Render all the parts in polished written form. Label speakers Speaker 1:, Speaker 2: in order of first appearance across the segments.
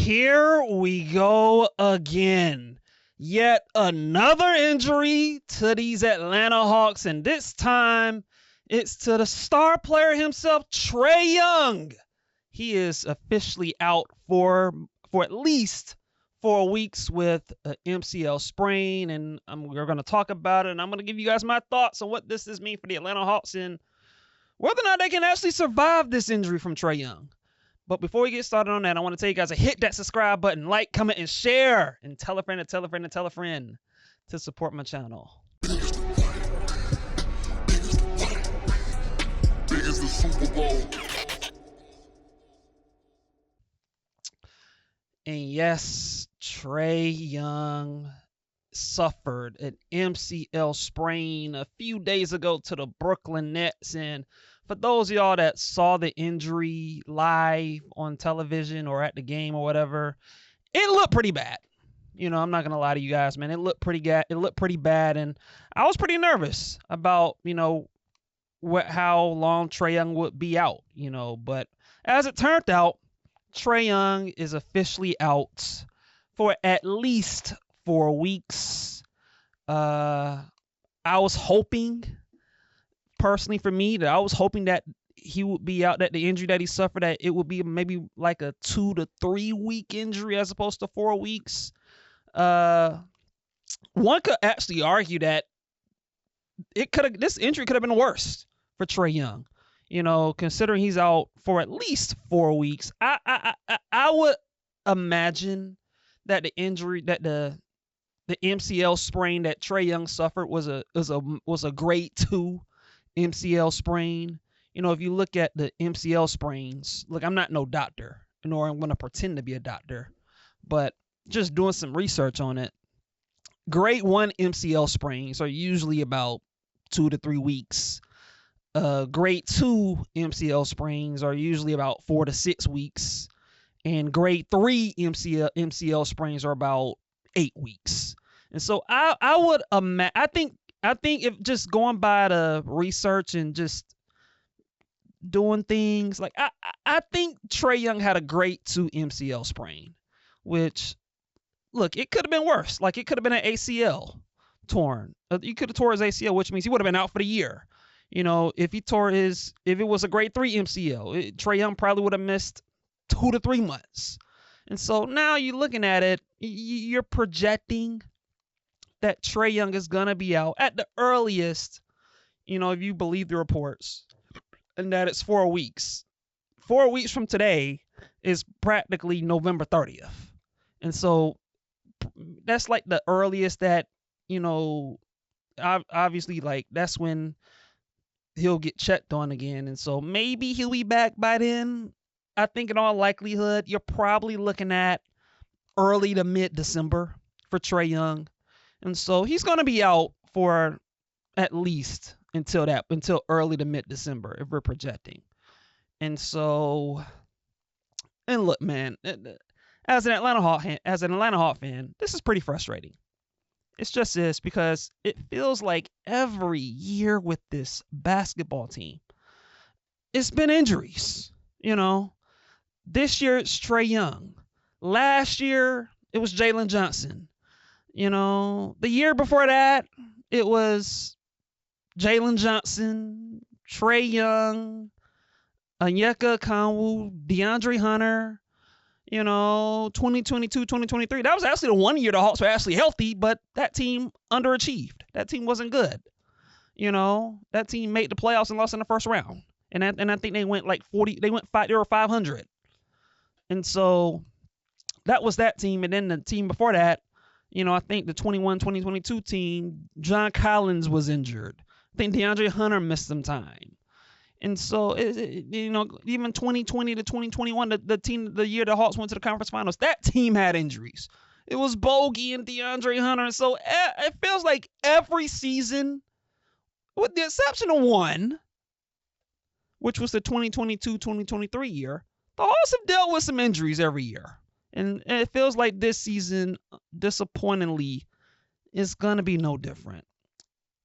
Speaker 1: here we go again. Yet another injury to these Atlanta Hawks, and this time it's to the star player himself, Trae Young. He is officially out for at least 4 weeks with an MCL sprain, and we're going to talk about it, and I'm going to give you guys my thoughts on what this means for the Atlanta Hawks and whether or not they can actually survive this injury from Trae Young. But before we get started on that, I want to tell you guys to hit that subscribe button, like, comment, and share, and tell a friend, and tell a friend, and tell a friend to support my channel. And yes, Trae Young suffered an MCL sprain a few days ago to the Brooklyn Nets. And for those of y'all that saw the injury live on television or at the game or whatever, it looked pretty bad. You know, I'm not going to lie to you guys, man. It looked pretty bad. And I was pretty nervous about, how long Trae Young would be out, But as it turned out, Trae Young is officially out for at least 4 weeks. I was hoping, personally for me, that I was hoping that he would be out, that the injury that he suffered, that it would be maybe like a 2 to 3 week injury as opposed to 4 weeks. One could actually argue that this injury could have been worse for Trae Young. Considering he's out for at least 4 weeks, I would imagine that the injury, that the MCL sprain that Trae Young suffered was a grade 2 MCL sprain. If you look at the MCL sprains, look, I'm not no doctor, nor I'm going to pretend to be a doctor, but just doing some research on it. Grade 1 MCL sprains are usually about 2 to 3 weeks. Grade 2 MCL sprains are usually about 4 to 6 weeks, and grade 3 MCL sprains are about 8 weeks. And so I think if just going by the research and just doing things, like I think Trae Young had a grade 2 MCL sprain, which, look, it could have been worse. Like, it could have been an ACL torn. He could have tore his ACL, which means he would have been out for the year. If it was a grade 3 MCL, Trae Young probably would have missed 2 to 3 months. And so now you're looking at it, you're projecting that Trae Young is going to be out at the earliest, if you believe the reports, and that it's 4 weeks. 4 weeks from today is practically November 30th. And so that's like the earliest that, obviously, like, that's when he'll get checked on again. And so maybe he'll be back by then. I think in all likelihood, you're probably looking at early to mid-December for Trae Young. And so he's going to be out for at least until early to mid-December, if we're projecting. And so, and look, man, as an Atlanta Hawk fan, this is pretty frustrating. It's just this, because it feels like every year with this basketball team, it's been injuries. This year it's Trae Young. Last year it was Jalen Johnson. The year before that it was Jalen Johnson, Trae Young, Onyeka Okongwu, DeAndre Hunter. 2022, 2023. That was actually the 1 year the Hawks were actually healthy, but that team underachieved. That team wasn't good. That team made the playoffs and lost in the first round. And I think they went like 40. They were 500. And so that was that team. And then the team before that, I think the 2022 team, John Collins was injured. I think DeAndre Hunter missed some time. And so, even 2020 to 2021, the year the Hawks went to the conference finals, that team had injuries. It was Bogey and DeAndre Hunter. And so it feels like every season, with the exception of one, which was the 2022-2023 year, the Hawks have dealt with some injuries every year. And it feels like this season, disappointingly, is going to be no different.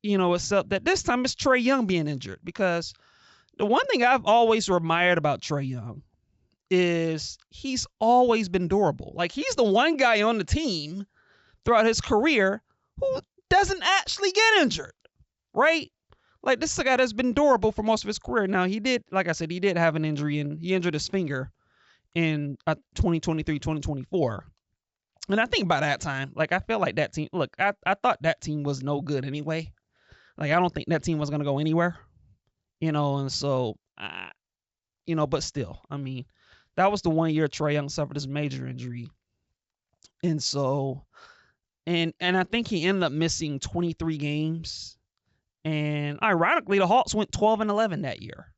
Speaker 1: Except that this time it's Trae Young being injured, because the one thing I've always admired about Trae Young is he's always been durable. Like, he's the one guy on the team throughout his career who doesn't actually get injured, right? Like, this is a guy that's been durable for most of his career. Now, he did, like I said, he did have an injury, and he injured his finger in 2023, 2024. And I think by that time, like, I feel like that team, look, I thought that team was no good anyway. Like, I don't think that team was going to go anywhere, and so, but still, I mean, that was the 1 year Trae Young suffered this major injury. And so, and I think he ended up missing 23 games. And ironically, the Hawks went 12-11 that year,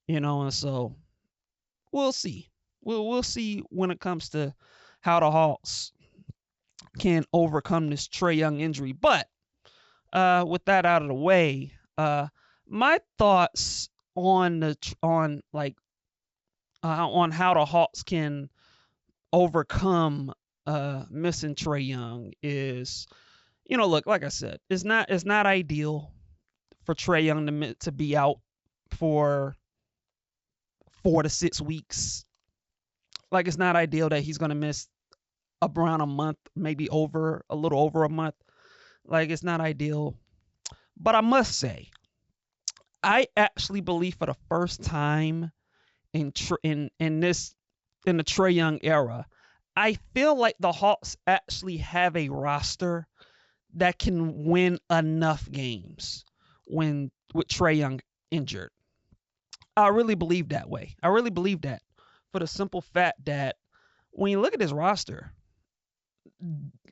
Speaker 1: and so we'll see. We'll see when it comes to how the Hawks can overcome this Trae Young injury. But with that out of the way, my thoughts on how the Hawks can overcome missing Trae Young is, look, like I said, it's not ideal for Trae Young to be out for 4 to 6 weeks. Like, it's not ideal that he's going to miss around a month, maybe a little over a month. Like, it's not ideal. But I must say, I actually believe for the first time in the Trae Young era, I feel like the Hawks actually have a roster that can win enough games with Trae Young injured. I really believe that way. I really believe that for the simple fact that when you look at this roster,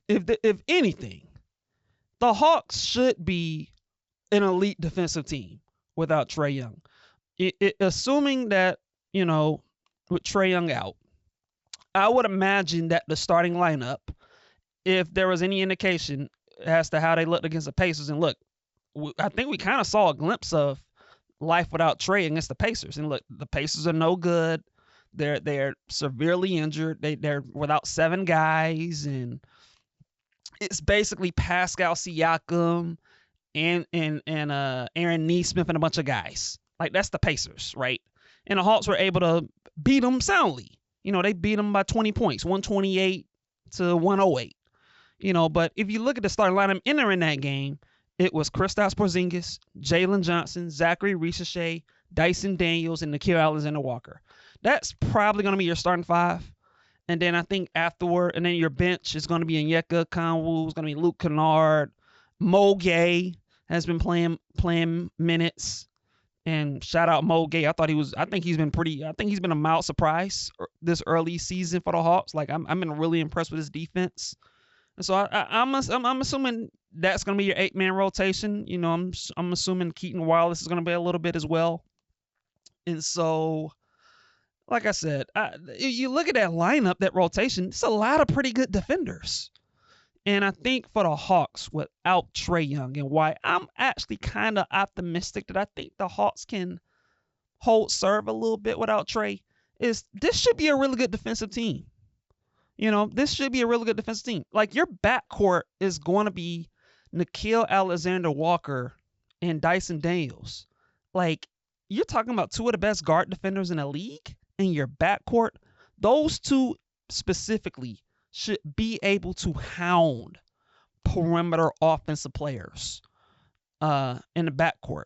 Speaker 1: if anything, the Hawks should be an elite defensive team without Trae Young. Assuming that, with Trae Young out, I would imagine that the starting lineup, if there was any indication as to how they looked against the Pacers, and look, I think we kind of saw a glimpse of life without Trae against the Pacers. And look, the Pacers are no good. They're severely injured. They're without 7 guys, and it's basically Pascal Siakam and Aaron Nesmith and a bunch of guys. Like, that's the Pacers, right? And the Hawks were able to beat them soundly. They beat them by 20 points, 128 to 108. But if you look at the starting lineup entering that game, it was Kristaps Porzingis, Jalen Johnson, Zaccharie, Risacher, Dyson Daniels, and Nickeil Alexander-Walker. That's probably going to be your starting 5. And then I think afterward, and then your bench is going to be Onyeka Okongwu, it's going to be Luke Kennard, Mo Gay has been playing minutes. And shout out Mo Gay. I think he's been a mild surprise this early season for the Hawks. Like, I've been really impressed with his defense. And so I'm assuming that's going to be your 8-man rotation. I'm assuming Keaton Wallace is going to be a little bit as well. And so, like I said, you look at that lineup, that rotation, it's a lot of pretty good defenders. And I think for the Hawks without Trae Young, and why I'm actually kind of optimistic that I think the Hawks can hold serve a little bit without Trae, is this should be a really good defensive team. This should be a really good defensive team. Like, your backcourt is going to be Nickeil Alexander-Walker and Dyson Daniels. Like, you're talking about 2 of the best guard defenders in the league in your backcourt. Those 2 specifically should be able to hound perimeter offensive players in the backcourt.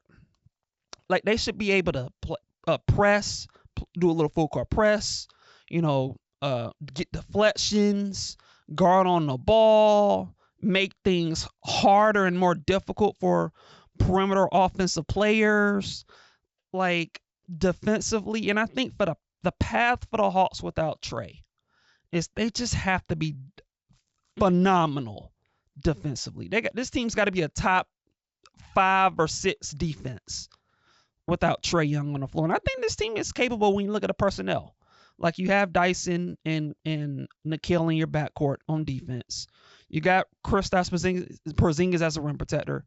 Speaker 1: Like, they should be able to press, do a little full court press, get deflections, guard on the ball, make things harder and more difficult for perimeter offensive players, like, defensively. And I think for the path for the Hawks without Trae is they just have to be phenomenal defensively. This team's got to be a top 5 or 6 defense without Trae Young on the floor. And I think this team is capable when you look at the personnel. Like, you have Dyson and Nickeil in your backcourt on defense. You got Kristaps Porzingis as a rim protector.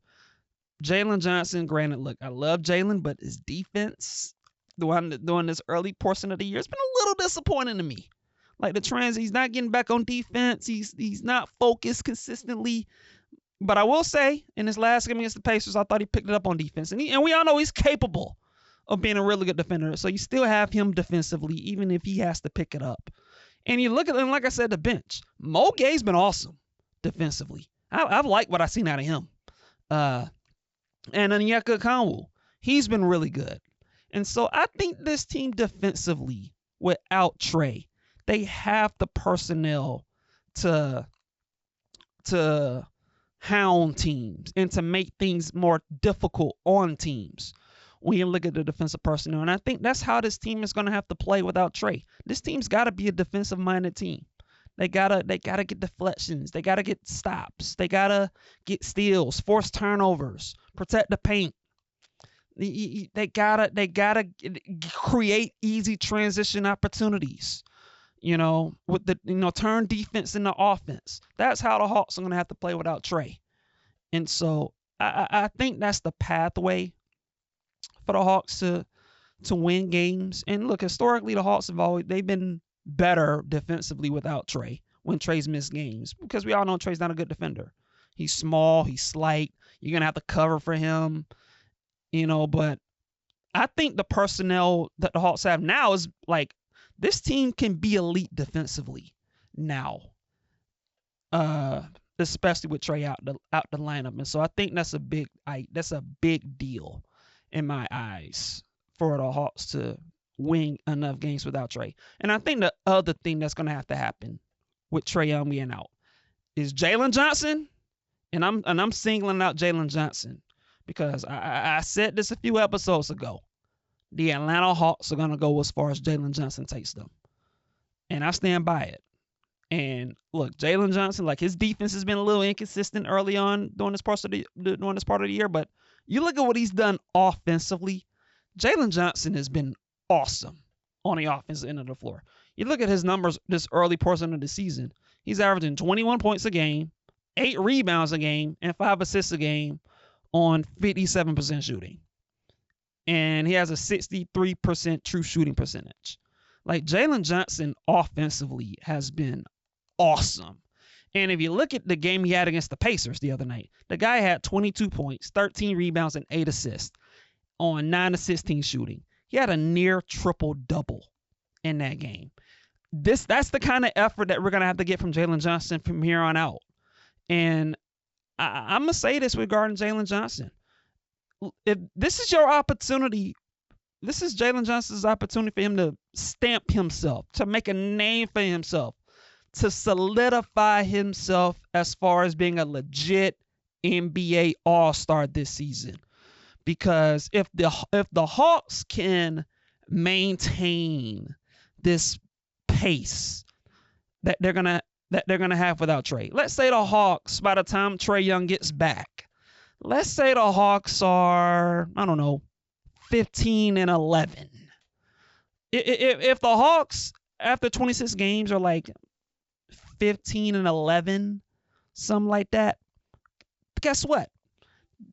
Speaker 1: Jalen Johnson, granted, look, I love Jalen, but his defense during this early portion of the year has been a little disappointing to me. Like, he's not getting back on defense. He's not focused consistently. But I will say, in his last game against the Pacers, I thought he picked it up on defense. And we all know he's capable of being a really good defender. So you still have him defensively, even if he has to pick it up. And you look at him, like I said, the bench. Mo Gay's been awesome defensively. I've liked what I've seen out of him. And Onyeka Okongwu, he's been really good. And so I think this team defensively, without Trae, they have the personnel to hound teams and to make things more difficult on teams when you look at the defensive personnel. And I think that's how this team is going to have to play without Trae. This team's got to be a defensive-minded team. They gotta get deflections. They gotta get stops. They gotta get steals, force turnovers, protect the paint. They gotta create easy transition opportunities. With turn defense into offense. That's how the Hawks are gonna have to play without Trae. And so I think that's the pathway for the Hawks to win games. And look, historically, the Hawks they've been better defensively without Trae when Trae's missed games, because we all know Trae's not a good defender. He's small, he's slight. You're gonna have to cover for him, but I think the personnel that the Hawks have now is like, this team can be elite defensively now, especially with Trae out the lineup. And so I think that's a big deal in my eyes for the Hawks to win enough games without Trae. And I think the other thing that's going to have to happen with Trae Young being out is Jalen Johnson, and I'm singling out Jalen Johnson because I said this a few episodes ago. The Atlanta Hawks are going to go as far as Jalen Johnson takes them, and I stand by it. And look, Jalen Johnson, like, his defense has been a little inconsistent early on during this part of the year, but you look at what he's done offensively. Jalen Johnson has been awesome on the offensive end of the floor. You look at his numbers this early portion of the season. He's averaging 21 points a game, 8 rebounds a game, and 5 assists a game on 57% shooting. And he has a 63% true shooting percentage. Like, Jalen Johnson offensively has been awesome. And if you look at the game he had against the Pacers the other night, the guy had 22 points, 13 rebounds, and 8 assists on 9 of 16 shooting. He had a near triple-double in that game. That's the kind of effort that we're going to have to get from Jalen Johnson from here on out. And I'm going to say this regarding Jalen Johnson. If this is your opportunity, this is Jalen Johnson's opportunity for him to stamp himself, to make a name for himself, to solidify himself as far as being a legit NBA All-Star this season. Because if the Hawks can maintain this pace that they're gonna have without Trae, let's say the Hawks, by the time Trae Young gets back, let's say the Hawks are, 15-11. If the Hawks after 26 games are like 15-11, something like that, guess what?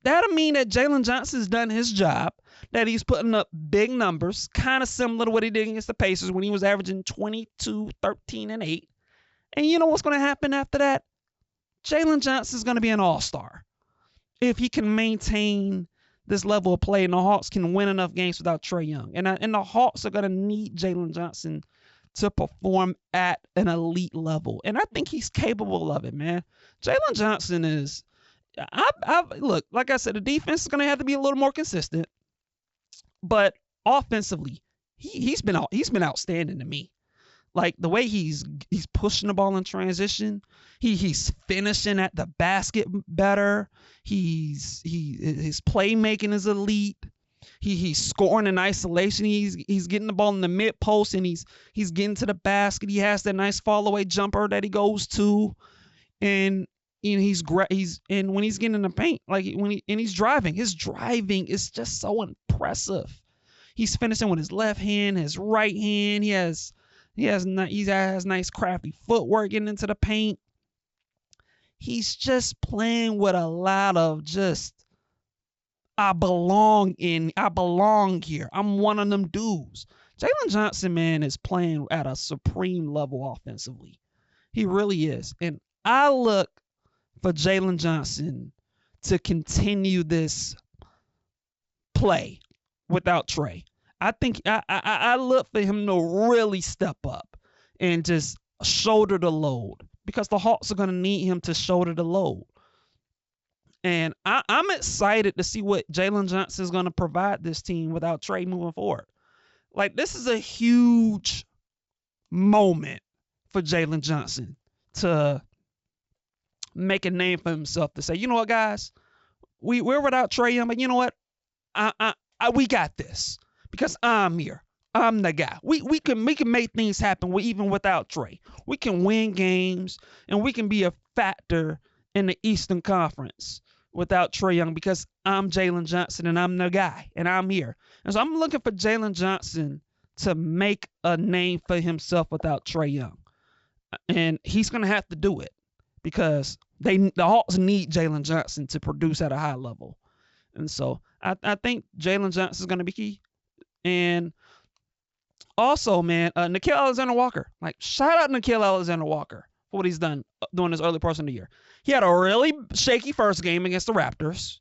Speaker 1: That'll mean that Jalen Johnson's done his job, that he's putting up big numbers, kind of similar to what he did against the Pacers when he was averaging 22, 13, and 8. And you know what's going to happen after that? Jalen Johnson's going to be an all-star. If he can maintain this level of play and the Hawks can win enough games without Trae Young. And the Hawks are going to need Jalen Johnson to perform at an elite level. And I think he's capable of it, man. Jalen Johnson is... look, like I said, the defense is going to have to be a little more consistent, but offensively, he's been outstanding to me. Like, the way he's pushing the ball in transition, he's finishing at the basket better. His playmaking is elite. He's scoring in isolation. He's getting the ball in the mid post, and he's getting to the basket. He has that nice fall away jumper that he goes to, and he's and when he's getting in the paint, like he's driving, his driving is just so impressive. He's finishing with his left hand, his right hand. He has nice crafty footwork getting into the paint. He's just playing with a lot of just, I belong here. I'm one of them dudes. Jalen Johnson, man, is playing at a supreme level offensively. He really is. And I look for Jalen Johnson to continue this play without Trae. I think I look for him to really step up and just shoulder the load because the Hawks are going to need him to shoulder the load. And I'm excited to see what Jalen Johnson is going to provide this team without Trae moving forward. Like, this is a huge moment for Jalen Johnson to make a name for himself, to say, you know what, guys, we're without Trae Young, but you know what, we got this because I'm here. I'm the guy. We can make things happen even without Trae. We can win games and we can be a factor in the Eastern Conference without Trae Young because I'm Jalen Johnson and I'm the guy and I'm here. And so I'm looking for Jalen Johnson to make a name for himself without Trae Young. And he's going to have to do it because the Hawks need Jalen Johnson to produce at a high level. And so I think Jalen Johnson is going to be key. And also, man, Nickeil Alexander-Walker. Like, shout out Nickeil Alexander-Walker for what he's done during this early portion of the year. He had a really shaky first game against the Raptors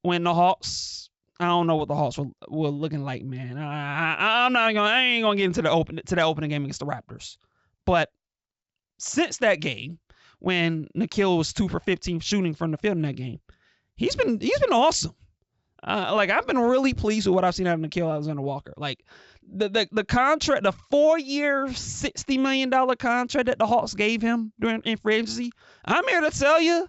Speaker 1: when the Hawks, I don't know what the Hawks were looking like, man. I ain't gonna get into that opening game against the Raptors. But since that game, when Nickeil was 2 for 15 shooting from the field in that game, he's been awesome. I've been really pleased with what I've seen out of Nickeil Alexander-Walker. Like, the contract, the 4-year, $60 million contract that the Hawks gave him in free agency, I'm here to tell you,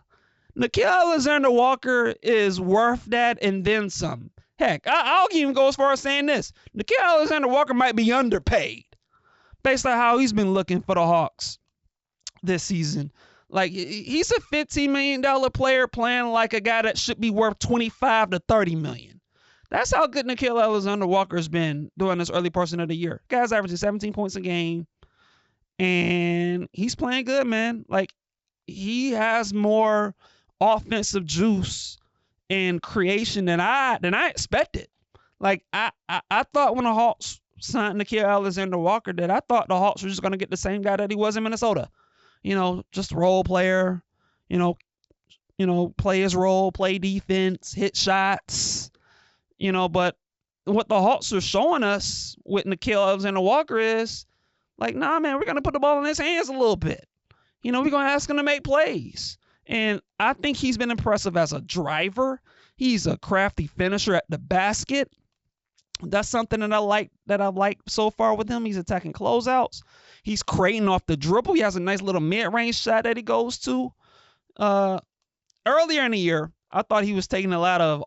Speaker 1: Nickeil Alexander-Walker is worth that and then some. Heck, I'll even go as far as saying this. Nickeil Alexander-Walker might be underpaid based on how he's been looking for the Hawks this season. Like, he's a $15 million player playing like a guy that should be worth $25 to $30 million. That's how good Nickeil Alexander-Walker has been during this early portion of the year. Guy's averaging 17 points a game, and he's playing good, man. Like, he has more offensive juice and creation than I expected. Like, I thought when the Hawks signed Nickeil Alexander-Walker that I thought the Hawks were just going to get the same guy that he was in Minnesota. You know, just role player, you know, play his role, play defense, hit shots, you know, but what the Hawks are showing us with Nickeil Alexander-Walker is like, nah, man, we're going to put the ball in his hands a little bit. You know, we're going to ask him to make plays. And I think he's been impressive as a driver. He's a crafty finisher at the basket. That's something that I've liked so far with him. He's attacking closeouts. He's creating off the dribble. He has a nice little mid-range shot that he goes to. Earlier in the year, I thought he was taking a lot of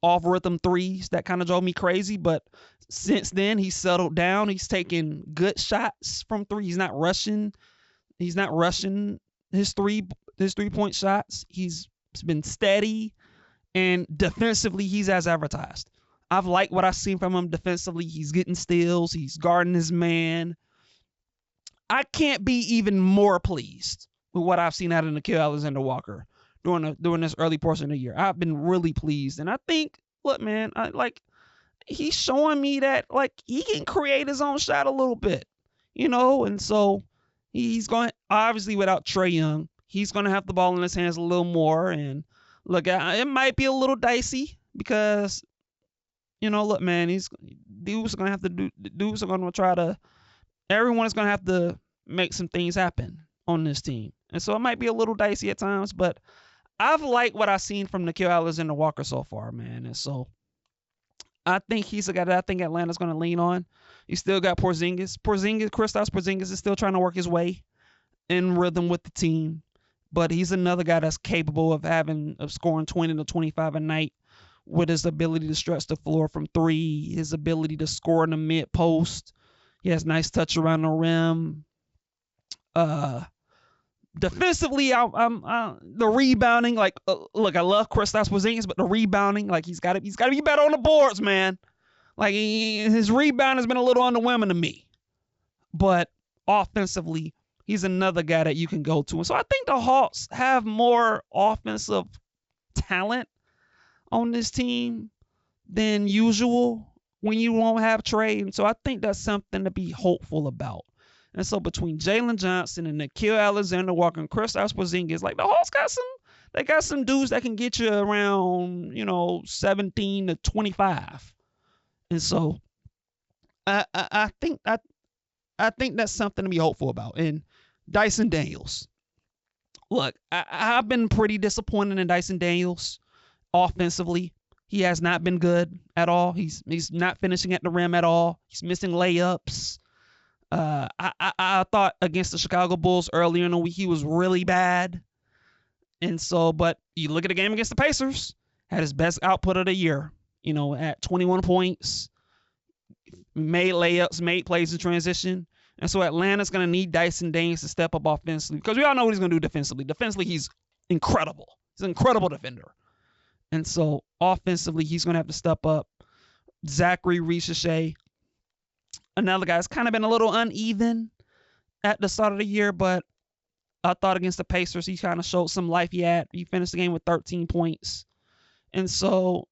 Speaker 1: off-rhythm threes. That kind of drove me crazy. But since then, he's settled down. He's taking good shots from three. He's not rushing his three-point shots. He's been steady. And defensively, he's as advertised. I've liked what I've seen from him defensively. He's getting steals. He's guarding his man. I can't be even more pleased with what I've seen out of Nickeil Alexander-Walker during this early portion of the year. I've been really pleased. And I think, look, man, he's showing me that, like, he can create his own shot a little bit, you know? And so he's going, obviously, without Trae Young, he's going to have the ball in his hands a little more. And, look, it might be a little dicey because, you know, look, man, everyone's going to have to make some things happen on this team. And so it might be a little dicey at times, but I've liked what I've seen from Nickeil Alexander-Walker so far, man. And so I think he's a guy that I think Atlanta's going to lean on. You still got Porzingis. Kristaps Porzingis is still trying to work his way in rhythm with the team, but he's another guy that's capable of scoring 20 to 25 a night with his ability to stretch the floor from three, his ability to score in the mid post. He has nice touch around the rim. Defensively, the rebounding, like, look, I love Kristaps Porzingis, but the rebounding, like, he's got to be better on the boards, man. Like, his rebound has been a little underwhelming to me. But offensively, he's another guy that you can go to. And so I think the Hawks have more offensive talent on this team than usual when you won't have Trae. And so I think that's something to be hopeful about. And so between Jalen Johnson and Nickeil Alexander-Walker and Kristaps Porzingis, like, the Hawks got some dudes that can get you around, 17 to 25. And so I think I think that's something to be hopeful about. And Dyson Daniels. Look, I've been pretty disappointed in Dyson Daniels offensively. He has not been good at all. He's not finishing at the rim at all. He's missing layups. I thought against the Chicago Bulls earlier in the week he was really bad. And so, but you look at the game against the Pacers, had his best output of the year, at 21 points, made layups, made plays in transition. And so Atlanta's going to need Dyson Daniels to step up offensively because we all know what he's going to do defensively. Defensively, he's incredible. He's an incredible defender. And so offensively, he's going to have to step up. Zaccharie, Risacher, another guy's kind of been a little uneven at the start of the year, but I thought against the Pacers, he kind of showed some life. He finished the game with 13 points. And so,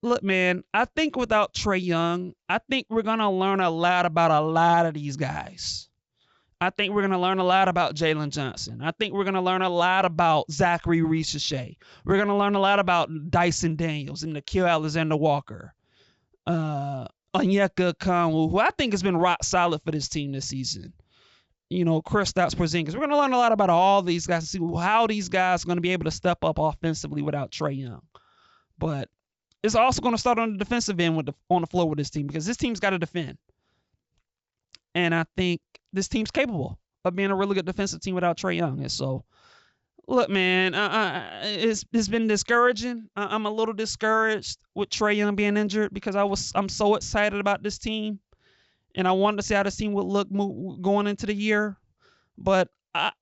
Speaker 1: look, man, I think without Trae Young, I think we're going to learn a lot about a lot of these guys. I think we're going to learn a lot about Jalen Johnson. I think we're going to learn a lot about Zaccharie Risacher. We're going to learn a lot about Dyson Daniels and Nickeil Alexander-Walker. Onyeka Okongwu, who I think has been rock solid for this team this season. Kristaps Porzingis. We're going to learn a lot about all these guys and see how these guys are going to be able to step up offensively without Trae Young. But it's also going to start on the defensive end on the floor with this team because this team's got to defend. And I think this team's capable of being a really good defensive team without Trae Young. And so, look, man, it's been discouraging. I'm a little discouraged with Trae Young being injured because I'm so excited about this team. And I wanted to see how this team would look going into the year. But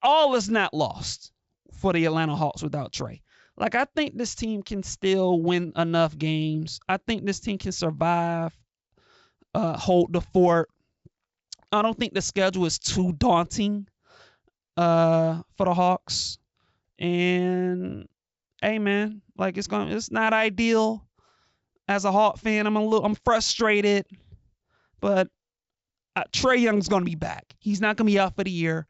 Speaker 1: all is not lost for the Atlanta Hawks without Trae. Like, I think this team can still win enough games. I think this team can survive, hold the fort. I don't think the schedule is too daunting for the Hawks. And, hey, man, like it's not ideal. As a Hawk fan, I'm frustrated. But Trae Young's going to be back. He's not going to be out for the year.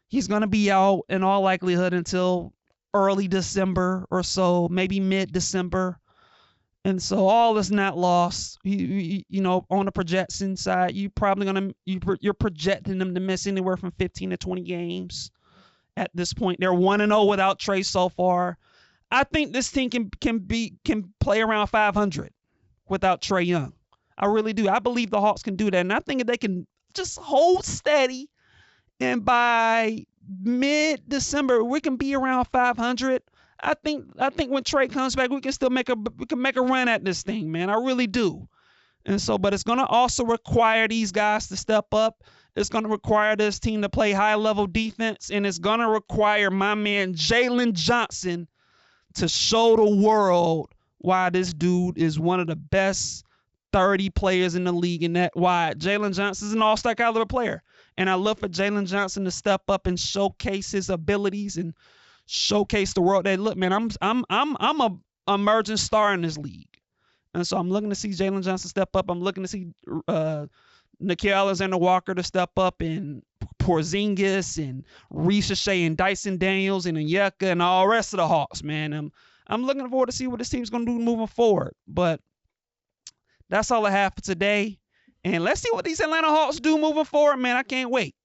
Speaker 1: He's going to be out in all likelihood until early December or so, maybe mid-December. And so all is not lost. On the projection side, you're projecting them to miss anywhere from 15 to 20 games at this point. They're 1-0 without Trae so far. I think this team can play around 500 without Trae Young. I really do. I believe the Hawks can do that. And I think if they can just hold steady and by mid-December we can be around 500. I think when Trae comes back, we can still make a run at this thing, man. I really do. And so, but it's going to also require these guys to step up. It's going to require this team to play high-level defense, and it's going to require my man Jalen Johnson to show the world why this dude is one of the best 30 players in the league, and that why Jalen Johnson is an all-star caliber player. And I look for Jalen Johnson to step up and showcase his abilities and showcase the world. That look, man, I'm a emerging star in this league, and so I'm looking to see Jalen Johnson step up. I'm looking to see Nickeil Alexander-Walker to step up, and Porzingis and Risacher and Dyson Daniels and Onyeka and all the rest of the Hawks, man. I'm looking forward to see what this team's gonna do moving forward. But that's all I have for today. And let's see what these Atlanta Hawks do moving forward, man. I can't wait.